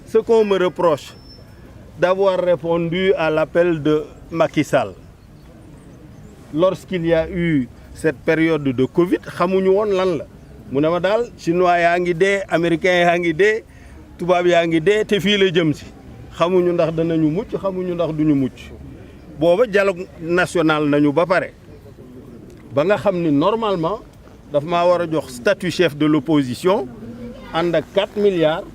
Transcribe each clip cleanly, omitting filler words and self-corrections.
Ce qu'on me reproche d'avoir répondu à l'appel de Macky Sall lorsqu'il y a eu cette période de Covid, xamuñu woon lan la mu ne ma daal chinois yaa ngi dee américains yaa ngi dee tubaab yaa ngi dee te fii la jëm si xamuñu ndax danañu mucc xamuñu ndax duñu mucc booba dialogue national nañu ba pare ba nga xam ni normalement daf maa war a jox statut chef de l'opposition ànd ak 4 milliards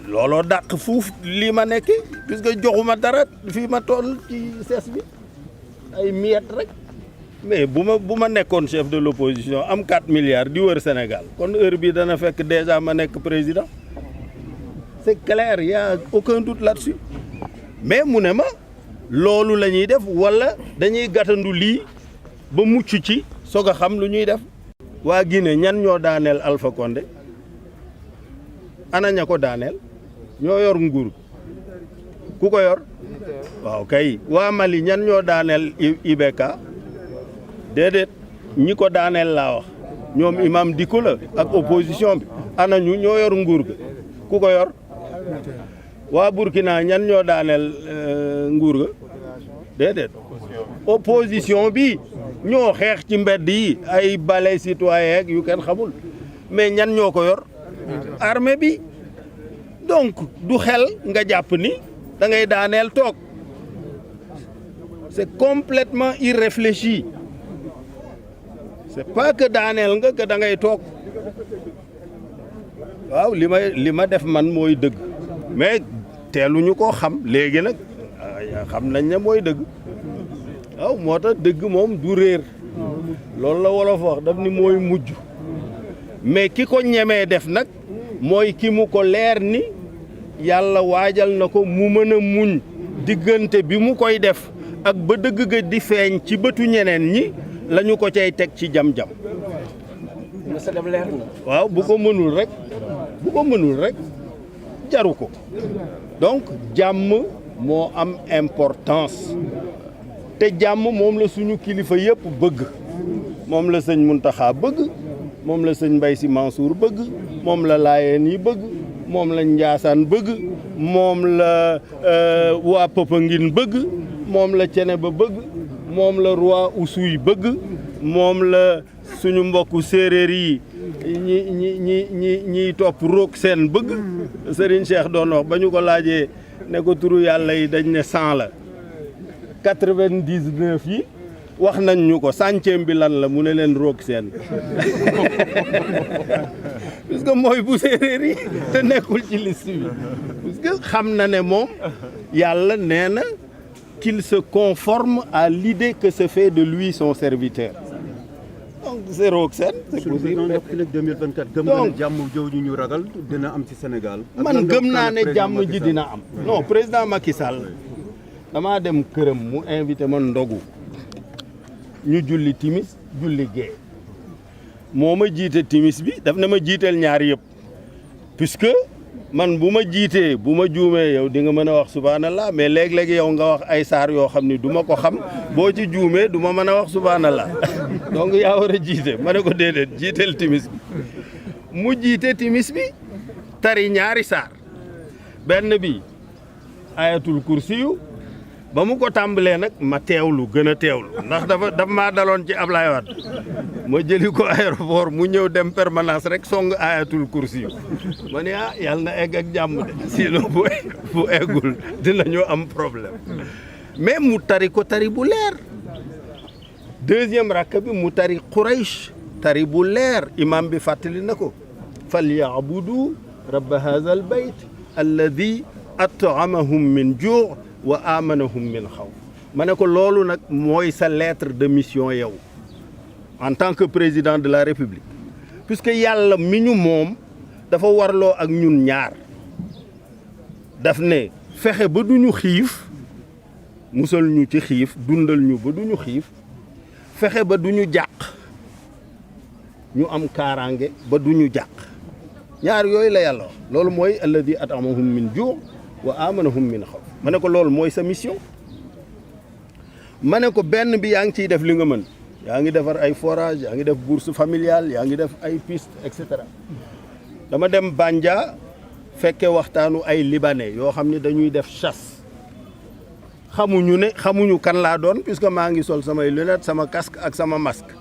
looloo dàq fuuf lii ma nekk puisque joxuma dara fii ma toll ci ses bi ay miettes rek mais bu ma nekkoon chef de l'opposition am 4 milliards di wër Sénégal kon heure bi dana fekk déjà ma nekk président c'est clair y a aucun doute là-dessus mais mu ne ma loolu la ñuy def wala dañuy gàttandu lii ba mucc ci soog a xam lu ñuy def waa Guinée ñan ñoo daaneel Alpha Condé ana ña ko daaneel ñoo yor nguur ku ko yor waaw kay waa Mali ñan ñoo daaneel IBK déedéet ñi ko daaneel laa wax ñoom imam Dicko la ak opposition bi ana ñu ñoo yor nguur ga ku ko yor waa Burkina ñan ñoo daaneel nguur ga déedéet opposition bi ñoo xeex ci mbedd yi ay balais citoyen yu kenn xamul mais ñan ñoo ko yor armée bi donc du xel nga jàpp ni da ngay daaneel toog c'est complètement irréfléchi c'est pas que daaneel nga que da ngay toog waaw li ma def man mooy dëgg mais teeluñu koo xam léegi nag xam nañ ne mooy dëgg waaw moo tax dëgg moom du réer loolu la wolof wax daf ni mooy mujj mais ki ko ñemee def nag mooy ki mu ko leer ni yàlla waajal na ko mu mën a muñ diggante bi mu koy def ak ba dëgg ga di feeñ ci bëtu ñeneen ñi lañu ko cay teg ci jam-jam waaw bu ko mënul rek jaru ko donc jàmm moo am importance te jàmm moom la suñu kilifa yëpp bëgg moom la sëñ Muntaxa bëgg moom la sëñ Mbay Si Mansour bëgg moom la Laayeen yi bëgg moom la Njaasaan bëgg moom la waa Popenguine bëgg moom la Ceneba bëgg moom la roi Oussouye bëgg moom la suñu mbokku séeréer yi ñi topp roog seen bëgg Serigne Cheikh doon wax ba ñu ko laajee ne ko turu yàlla yi dañ ne 100 la 99 yi wax nañ ñu ko centième bi lan la mu ne leen roog seen puisque mooy bu séeréer yi te nekkul ci liste bi puisque xam na ne moom yàlla nee na qu'il se conforme à l'idée que se fait de lui son serviteur donc c'est roog seen c'est possible donc 2024 gëm nga ne jàmm jooju ñu ragal dina am ci Sénégal man gëm naa ne jàmm ji dina am non président Macky Sall damaa dem këram mu invité ma ndogu ñu julli timis julli gee moo ma jiite timis bi daf na ma jiiteel ñaar yëpp puisque man bu ma jiitee bu ma juumee yow di nga mën a wax subhanallah mais léeg-léeg yow nga wax ay saar yoo xam ni du ma ko xam boo ci juumee du ma mën a wax subhanallah donc yaa war a jiite ma ne ko déedéet jiiteel timis bi mu jiite timis bi tari ñaari saar benn bi ayatul kursiyu ba mu ko tàmbalee nag ma teewlu gën a teewlu ndax dafa maa daloon ci Ablaye Wade ma jëli ko aéroport mu ñëw dem permanence rek song ayatul kursi yu ma ne yàlla na egg ak jàmm de sinon bu eggul dinañu am problème mais mu tari ko tari bu leer deuxième rakk bi mu tari Quraysh tari bu leer imam bi fàttali na ko falyabudu rabba hadha al bayt alladi at'amahum min ju' wa amanahum min xawf ma ne ko loolu nag mooy sa lettre de mission yow en tant que président de la République puisque yàlla mi ñu moom dafa warloo ak ñun ñaar daf ne fexe ba duñu xiif musal ñu ci xiif dundal ñu ba duñu xiif fexe ba duñu jàq ñu am kaaraange ba duñu jàq ñaar yooyu la yàlla wax loolu mooy alladi at'amahum min ju' wa amanahum min xawf ma ne ko loolu mooy sa mission ma ne ko benn bi yaa ngi ciy def li nga mën yaa ngi defar ay forage yaa ngi def bourse familiale yaa ngi def ay piste et cetera dama dem Bandia fekke waxtaanu ay libanais yoo xam ne dañuy def chasse xamuñu kan laa doon puisque maa ngi sol samay lunettes sama casque ak sama masque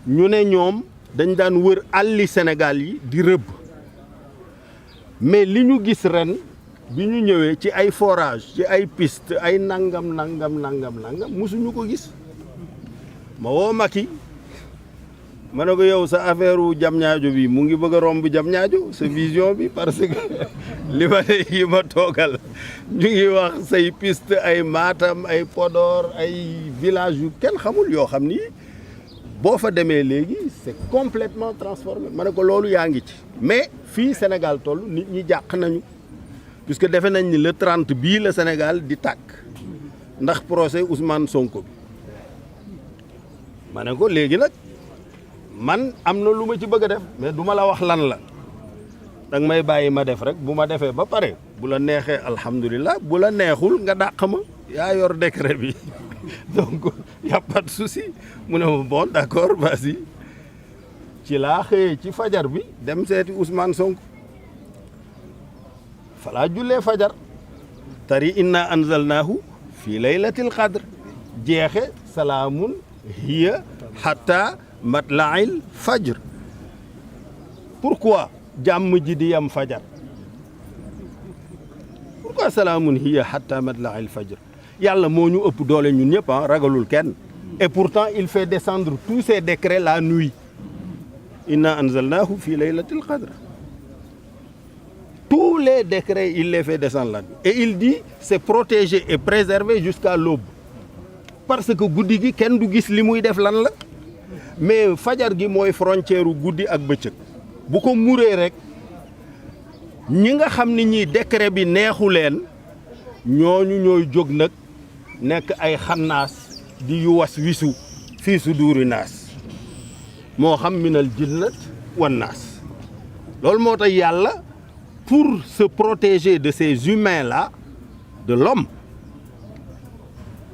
ñu ne ñoom dañ daan wër àlli Sénégal yi di rëbb mais li ñu gis ren bi ñu ñëwee ci ay forage ci ay piste ay nangam musuñu ko gis ma woo Macky ma ne ko yow sa affaire u Diamniadio bi mu ngi bëgg a romb Diamniadio sa vision bi parce que li ma ne yi ma toogal ñu ngi wax say piste ay Matam ay Podor ay village yu kenn xamul yoo xam ni boo fa demee léegi c'est complètement transformé ma ne ko loolu yaa ngi ci mais fii Sénégal toll nit ñi jàq nañu puisque defe nañ ni le 30 bii la Sénégal di tàkk ndax procès Ousmane Sonko bi ma ne ko léegi nag man am na lu ma ci bëgg a def mais du ma la wax lan la danga may bàyyi ma def rek bu ma defee ba pare bu la neexee alhamdulilah bu la neexul nga dàq ma yaa yor décret bi donc y a pas de souci mu ne ma bon d'accord vas-y ci laa xëyee ci fajar bi dem seeti Ousmane Sonko falaa jullee fajar tari inna anzalnaahu fi laylatil qadr jeexe salaamun hiya hatta matla'il fajr. Pourquoi jàmm ji di yam fajar? Pourquoi salaamun hiya hatta matla'il fajr? Yàlla moo ñu ëpp doole ñun ñëpp ragalul kenn. Et pourtant il fait descendre tous ces décrets la nuit. Inna anzalnahu fi laylatil qadr. Tous les décrets il les fait descendre la nuit. Et il dit c'est protégé et préservé jusqu'à l'aube. Parce que guddi gi kenn du gis li muy def lan la. Mais fajar gi mooy frontière u guddi ak bëccëg bu ko muree rek ñi nga xam ni ñi décret bi neexu leen ñooñu ñooy jóg nag nekk ay xannaas di yu was wisu fii su duuri naas moo xam minal jinnat wan naas loolu moo tax yàlla pour se protéger de ces humains là de l'homme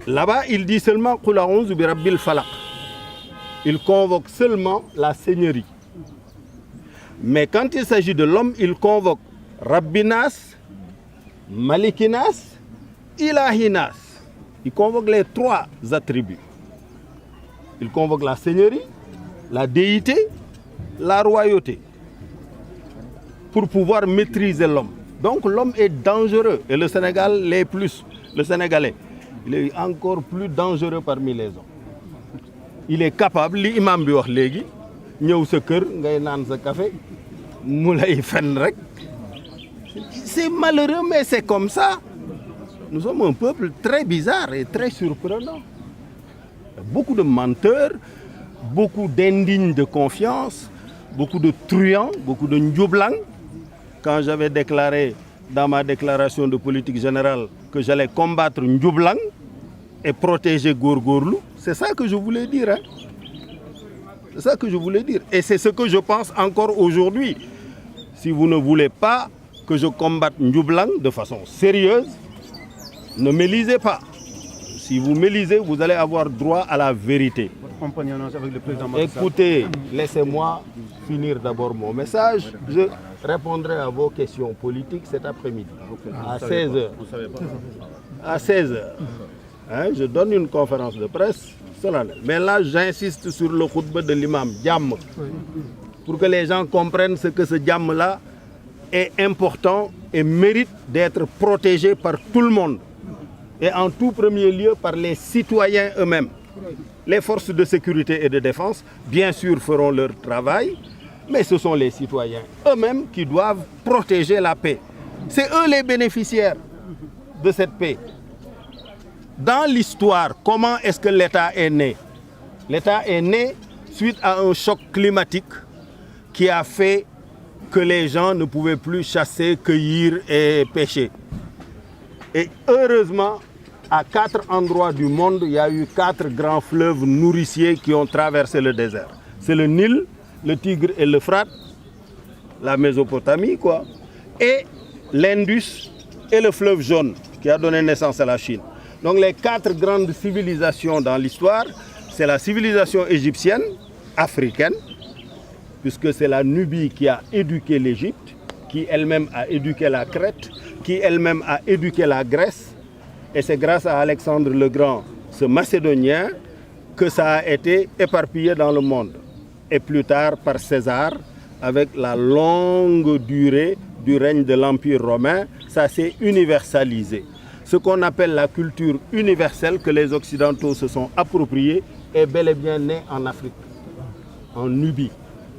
là-bas il dit seulement qul a'udhu bi rabbil falaq. Il convoque seulement la seigneurie. Mais quand il s'agit de l'homme, il convoque Rabbinas, Malikinas, Ilahinas. Il convoque les trois attributs. Il convoque la seigneurie, la déité, la royauté pour pouvoir maîtriser l'homme. Donc l'homme est dangereux et le Sénégalais, il est encore plus dangereux parmi les hommes. Il est capable li imam bi wax léegi ñëw sa kër ngay naan sa café mu lay fen rek c'est malheureux mais c'est comme ça. Nous sommes un peuple très bizarre et très surprenant. Beaucoup de menteurs, beaucoup d'indignes de confiance, beaucoup de truands, beaucoup de njublang. Quand j'avais déclaré dans ma déclaration de politique générale que j'allais combattre njublang et protéger góorgóorlu, c'est ça que je voulais dire, hein. C'est ça que je voulais dire. Et c'est ce que je pense encore aujourd'hui. Si vous ne voulez pas que je combatte njublang de façon sérieuse, ne m'élisez pas. Si vous m'élisez, vous allez avoir droit à la vérité. Votre compagnonnage avec le président Macky Sall. Écoutez, laissez-moi finir d'abord mon message. Je répondrai à vos questions politiques cet après-midi. À 16h. Vous savez pas. À 16h. Hein, je donne une conférence de presse solennelle. Mais là, j'insiste sur le khutba de l'imam Diam. Pour que les gens comprennent ce que ce Diam-là est important et mérite d'être protégé par tout le monde. Et en tout premier lieu par les citoyens eux-mêmes. Les forces de sécurité et de défense, bien sûr, feront leur travail, mais ce sont les citoyens eux-mêmes qui doivent protéger la paix. C'est eux les bénéficiaires de cette paix. Dans l'histoire, comment est-ce que l'État est né? L'État est né suite à un choc climatique qui a fait que les gens ne pouvaient plus chasser, cueillir et pêcher. Et heureusement, à 4 endroits du monde, il y a eu 4 grands fleuves nourriciers qui ont traversé le désert. C'est le Nil, le Tigre et l'Euphrate, la Mésopotamie, quoi, et l'Indus et le fleuve jaune qui a donné naissance à la Chine. Donc les 4 grandes civilisations dans l'histoire, c'est la civilisation égyptienne, africaine, puisque c'est la Nubie qui a éduqué l'Égypte, qui elle-même a éduqué la Crète, qui elle-même a éduqué la Grèce. Et c'est grâce à Alexandre le Grand, ce Macédonien, que ça a été éparpillé dans le monde. Et plus tard par César, avec la longue durée du règne de l'Empire romain, ça s'est universalisé. Ce qu'on appelle la culture universelle que les Occidentaux se sont appropriés est bel et bien né en Afrique, en Nubie.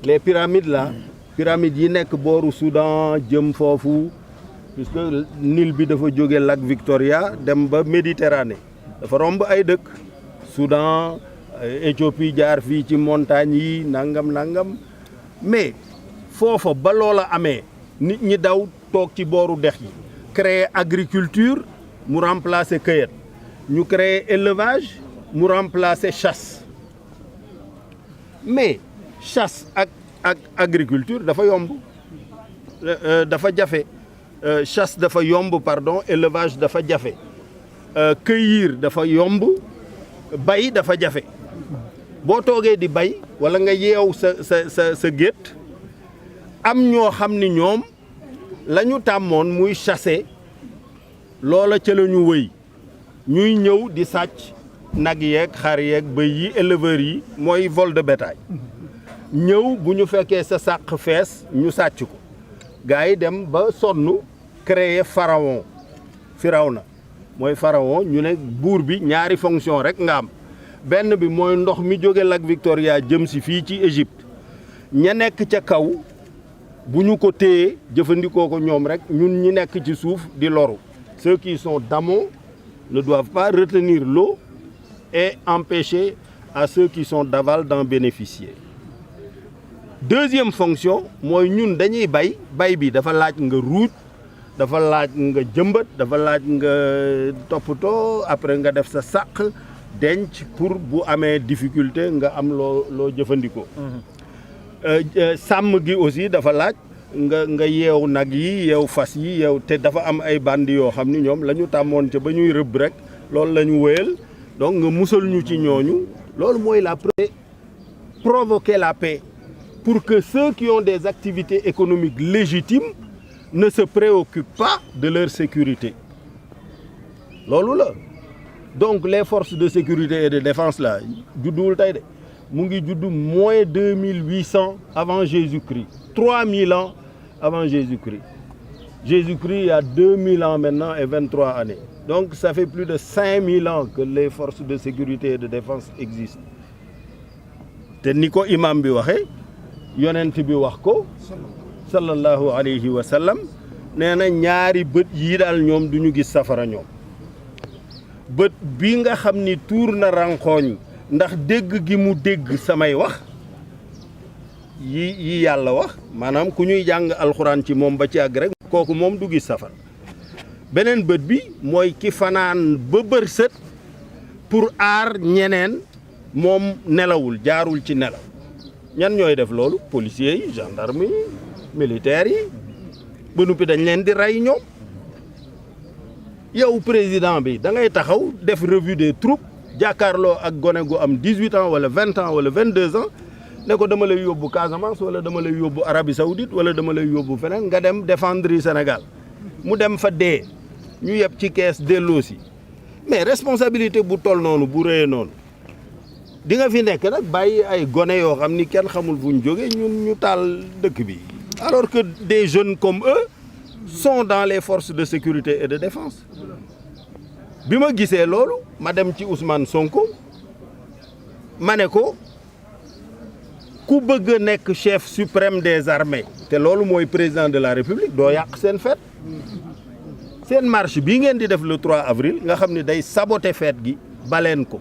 Les pyramides là, pyramides yi nekk booru Soudan jëm foofu, puisque Nil bi dafa jóge lac Victoria dem ba Méditerranée dafa romb ay dëkk Soudan, Éthiopie jaar fii ci montagne yi nangam mais foofa ba loola amee nit ñi daw toog ci booru dex yi créer agriculture mu remplacer cueillette ñu créer élevage mu remplacer chasse mais chasse ak agriculture dafa yomb dafa jafe chasse dafa yomb pardon, élevage dafa jafe cueillir dafa yomb bay dafa jafe boo toogee di bay wala nga yeew sa gétt am ñoo xam ni ñoom la ñu tàmmoon muy chasser loola ca la ñu wëy ñuy ñëw di sàcc nag yeeg xar yeeg bëy yi éleveurs yi mooy vol de bétail ñëw bu ñu fekkee sa sàq fees ñu sàcc ko gars yi dem ba sonn créer pharaon Firawna mooy pharaon ñu ne buur bi ñaari fonction rek nga am benn bi mooy ndox mi jóge lac Victoria jëm si fii ci Égypte ña nekk ca kaw bu ñu ko téye jëfandikoo ko ñoom rek ñun ñi nekk ci suuf di loru ceux qui sont d'amont ne doivent pas retenir l'eau et empêcher à ceux qui sont d'aval d'en bénéficier. Deuxième fonction mooy ñun dañuy bay bi dafa laaj nga ruuj dafa laaj nga jëmbat dafa laaj nga toppatoo après nga def sa sàq denc pour bu amee difficulté nga am loo jëfandikoo. Sàmm gi aussi dafa laaj nga yeew nag yi yeew fas yi yeew te dafa am ay bandi yoo xam ni ñoom la ñu tàmmoon ca ba ñuy rëbb rek loolu la ñu wéyal donc nga musal ñu ci ñooñu loolu mooy la provoquer la paix pour que ceux qui ont des activités économiques légitimes ne se préoccupent pas de leur sécurité loolu la donc les forces de sécurité et de défense là judduwul tey de mu ngi judd moins 2800 avant Jésus-Christ 3000 ans avant Jésus-Christ Jésus-Christ il y a 2000 ans maintenant et 23 années donc ça fait plus de 5000 ans que les forces de sécurité et de défense existent te ni ko imam bi waxee yonent bi wax ko sallallahu alayhi wa sallam nee na ñaari bët yii daal ñoom du ñu gis safara ñoom bët bi nga xam ni tuur na ranxooñ ndax dégg gi mu dégg samay wax yi yàlla wax maanaam ku ñuy jàng alxuraan ci moom ba ci àgg rek kooku moom du gis safara beneen bët bi mooy ki fanaan ba bërsët pour aar ñeneen moom nelawul jaarul ci nelaw ñan ñooy def loolu policiers yi gendarme yi militaires yi ba noppi dañ leen di rey ñoom yow président bi da ngay taxaw def revue des troupes jàkkaarloo ak gone gu am 18 ans wala 20 ans wala 22 ans ne ko dama lay yóbbu Casamance wala dama lay yóbbu Arabie Saoudite wala dama lay yóbbu feneen nga dem défendre Sénégal mu dem fa dee ñu yeb ci kees delloosi mais responsabilité bu toll noonu bu rëyee noonu di nga fi nekk nag bàyyi ay gone yoo xam ni kenn xamul fu ñu jógee ñun ñu taal dëkk bi alors que des jeunes comme eux sont dans les forces de sécurité et de défense bi ma gisee loolu ma dem ci Ousmane Sonko ma ne ko ku bëgg a nekk chef suprême des armées te loolu mooy président de la République doo yàq seen fête seen marche bii ngeen di def le 3 avril nga xam ni day saboter fête gi baleen ko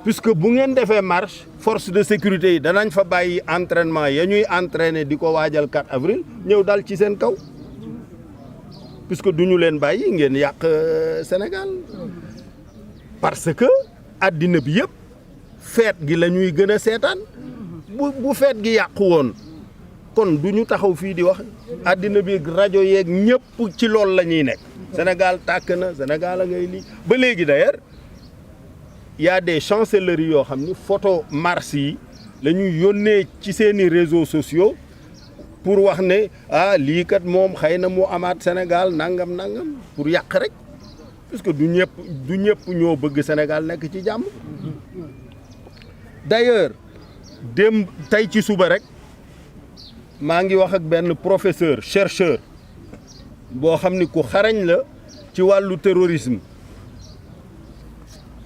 puisque bu ngeen defee marche force de sécurité yi danañ fa bàyyi entraînement ya ñuy entraîner di ko waajal 4 avril ñëw dal ci seen kaw puisque du ñu leen bàyyi ngeen yàq Sénégal parce que addina bi yëpp feet gi la ñuy gën a seetaan bu feet gi yàqu woon kon du ñu taxaw fii di wax addina bi rajo yeeg ñëpp ci loolu la ñuy nekk Sénégal tàkk na Sénégal a ngay lii ba léegi d'ailleurs y a des chancelleries yoo xam ni photo mars yi la ñuy yónnee ci seeni réseaux sociaux pour wax ne ah lii kat moom xëy na mu amaat Sénégal nangam pour yàq rek parce que du ñëpp ñoo bëgg Sénégal nekk ci jàmm. D'ailleurs dem tey ci suba rek maa ngi wax ak benn professeur chercheur boo xam ni ku xarañ la ci wàllu terrorisme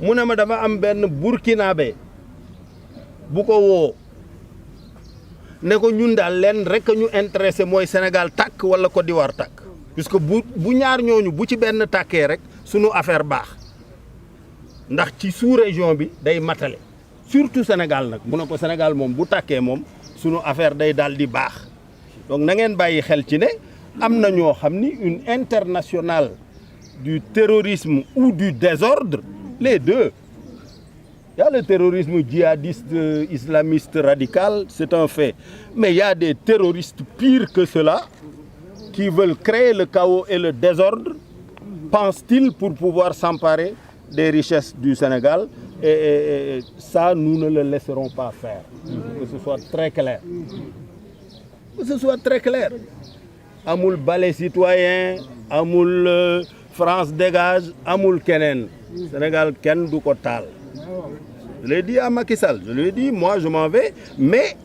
mu ne ma dafa am benn burkinabé bu ko woo ne ko ñun daal leen rek ñu intéressé mooy Sénégal tàkk wala Côte d'Ivoire tàkk puisque bu ñaar ñooñu bu ci benn tàkkee rek sunu affaire baax ndax ci sous-région bi day matale surtout Sénégal nag mu ne ko Sénégal moom bu tàkkee moom sunu affaire day daal di baax donc na ngeen bàyyi xel ci ne am na ñoo xam ni une internationale du terrorisme ou du désordre les deux. Il y a le terrorisme djihadiste islamiste radical, c'est un fait. Mais il y a des terroristes pires que cela qui veulent créer le chaos et le désordre, pensent-ils, pour pouvoir s'emparer des richesses du Sénégal. Et ça, nous ne le laisserons pas faire. Que ce soit très clair. Que ce soit très clair. Amul balai citoyen, amul France dégage, amul Kenen. Sénégal Ken du ko taal. Je l'ai dit à Macky Sall, je lui ai dit, moi je m'en vais, mais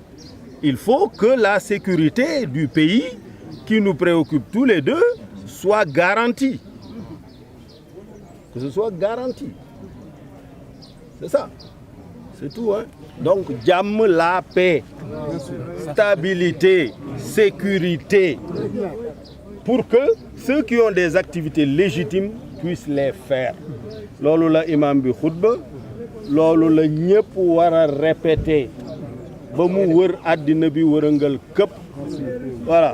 il faut que la sécurité du pays, qui nous préoccupe tous les deux, soit garantie. Que ce soit garanti. C'est ça. C'est tout, hein. Donc, jàmm, la paix, stabilité, sécurité, pour que ceux qui ont des activités légitimes puissent les faire. Loolu la imam bi xutba, loolu la ñëpp war a répéter ba mu wër àddina bi wërëngal këpp voilà.